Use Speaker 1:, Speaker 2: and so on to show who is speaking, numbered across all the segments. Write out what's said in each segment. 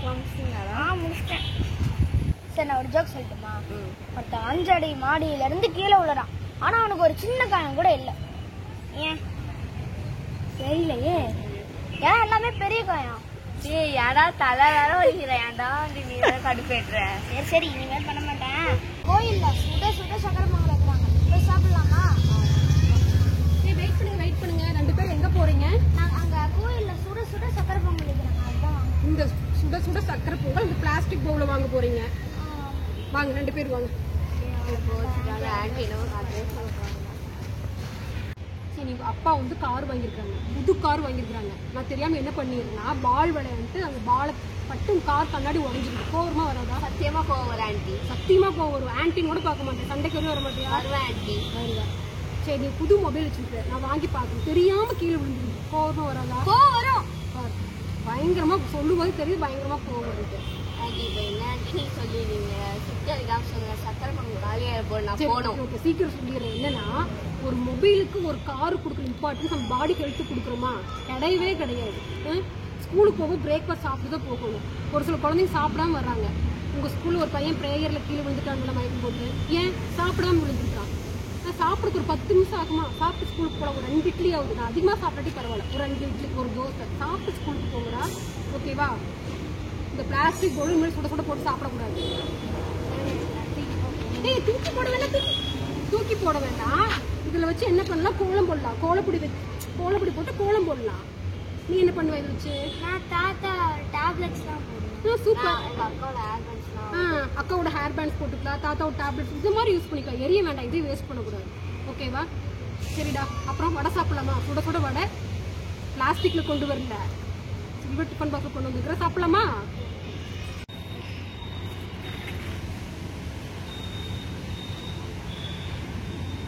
Speaker 1: முடிச்சிட்டேன். சரி, நான் ஒரு ஜோக் சொல்லட்டுமா? ஒருத்தன் 5 அடி மாடியில இருந்து கீழே விழுறான். ஆனா அவனுக்கு ஒரு சின்ன காயம் கூட இல்லை. ஏன் தெரியலையே. ஏன் எல்லாமே பெரிய காயம்.
Speaker 2: யாராவது தலை வேற வலிக்கிறேன்டா, நீ கடுப்பேற்ற.
Speaker 1: சரி சரி, இனிமேல் பண்ண மாட்டேன். கோயில்ல சுட சுட சக்கரை பொங்கல் வைக்கிறாங்க, போய் சாப்பிடலாமா?
Speaker 3: வெயிட் பண்ணுங்க 2 பேரும் எங்க போறீங்க?
Speaker 1: நாங்க அங்க கோயில்ல சுட சுட சக்கரை பொங்கல் வைக்கிறாங்க, அதுதான்.
Speaker 3: இந்த சுட சுட சக்கரை பொங்கல் இந்த பிளாஸ்டிக் பவுல வாங்க போறீங்க. வாங்க 2 பேர் வாங்க. சரி, அப்பா வந்து கார் வாங்கியிருக்காங்க, புது கார் வாங்கியிருக்காங்க. நான் தெரியாம என்ன பண்ணிருந்தா பால் விளையாண்டு அந்த பாலை பட்டு கார் கண்ணாடி உடஞ்சிருக்கு. கோவமா வராதா?
Speaker 2: சத்தியமா கோவம் வர ஆண்டி.
Speaker 3: சத்தியமா கோவம் வரும். ஆன்டின்னு கூட பார்க்க மாட்டேன், சண்டைக்கு வர மாட்டேன்.
Speaker 2: வருவேன் ஆண்டி.
Speaker 3: வருவேன். சரி, நீ புது மொபைல் வச்சிருக்க, நான் வாங்கி பார்க்கணும். தெரியாம கீழே விழுந்துருக்கு. கோவமா வராதா?
Speaker 1: கோவம் வரும்.
Speaker 3: பயங்கரமா சொல்லும்போது தெரியுது, பயங்கரமா கோவம் வருது.
Speaker 2: ஆண்டி இப்ப என்ன ஆண்டி நீ சொல்லிடுவீங்க? சிக்கன் சொல்லுங்க, சக்கரை பொங்கல் காலியா நான் போனோம்.
Speaker 3: சீக்கிரம் சொல்லிடுறேன். என்னன்னா, ஒரு மொபைலுக்கு ஒரு காரு கொடுக்குற இம்பார்ட்டன்ஸ் நம்ம பாடி ஹெல்த் கொடுக்குறோமா? கிடையவே கிடையாது. ஸ்கூலுக்கு போக பிரேக்ஃபாஸ்ட் சாப்பிட்டு தான் போகணும். ஒரு சில குழந்தைங்க சாப்பிடாம வர்றாங்க. உங்க ஸ்கூல்ல ஒரு பையன் பிரேயர்ல கீழே விழுந்துட்டாங்க மயக்கம் போட்டு. ஏன் சாப்பிடாம விழுந்துருக்கான்? சாப்பிட்றதுக்கு ஒரு 10 நிமிஷம் ஆகுமா? சாப்பிட்டு ஸ்கூலுக்கு போகலாம். ஒரு 2 இட்லி ஆகுது. நான் அதிகமா சாப்பிட்டாட்டி பரவாயில்ல, ஒரு 2 இட்லி ஒரு தோசை சாப்பிட்டு ஸ்கூலுக்கு போங்கடா. ஓகேவா? இந்த பிளாஸ்டிக் பொருள் இனிமேல் சுட சுட போட்டு சாப்பிடக்கூடாது. தூக்கி போட வேண்டாம், தூக்கி போட வேண்டாம். இதுல வச்சு என்ன பண்ணலாம்? கோலம் போடலாம். கோலப்பொடி போட்டு கோலம் போடலாம். நீ என்ன பண்ணுவ இதை வச்சு?
Speaker 1: நான் தாத்தா டேப்லெட்ஸ் தான் போடுவேன்.
Speaker 3: சூப்பர்.
Speaker 2: அக்காவோட ஹேர் பேண்ட்ஸ்
Speaker 3: அக்காவோட ஹேர் பேண்ட்ஸ் போட்டுக்கலாம், தாத்தாவோட டேப்லெட்ஸ் இந்த மாதிரி யூஸ் பண்ணிக்கலாம். எரிய வேண்டாம், இதே வேஸ்ட் பண்ணக்கூடாது. ஓகேவா? சரிடா. அப்புறம் வடை சாப்பிடலாமா? சுட சுட வடை பிளாஸ்டிக்ல கொண்டு வரல, சில்வர் டிஃபன் பாக்ஸ்ல கொண்டு வந்துருக்கிற. சாப்பிடலாமா?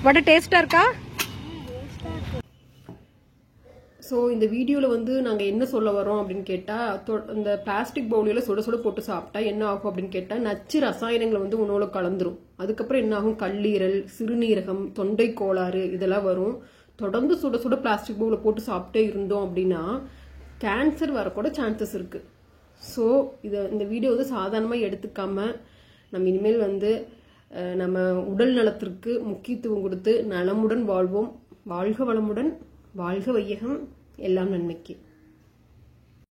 Speaker 3: வடை டேஸ்டா இருக்கா? ஸோ இந்த வீடியோவில் வந்து நாங்கள் என்ன சொல்ல வரோம் அப்படின்னு கேட்டால், இந்த பிளாஸ்டிக் பவுலில் சுட சுட போட்டு சாப்பிட்டா என்ன ஆகும் அப்படின்னு கேட்டால், நச்சு ரசாயனங்களை வந்து உணவுல கலந்துரும். அதுக்கப்புறம் என்ன ஆகும்? கல்லீரல், சிறுநீரகம், தொண்டை கோளாறு இதெல்லாம் வரும். தொடர்ந்து சுட சுட பிளாஸ்டிக் பவுலில் போட்டு சாப்பிட்டே இருந்தோம் அப்படின்னா கேன்சர் வரக்கூட சான்சஸ் இருக்குது. ஸோ இந்த வீடியோ வந்து சாதாரணமாக எடுத்துக்காம நம்ம இனிமேல் வந்து நம்ம உடல் நலத்திற்கு முக்கியத்துவம் கொடுத்து நலமுடன் வாழ்வோம். வாழ்க வளமுடன், வாழ்க வையகம், எல்லாம் நன்மைக்கு.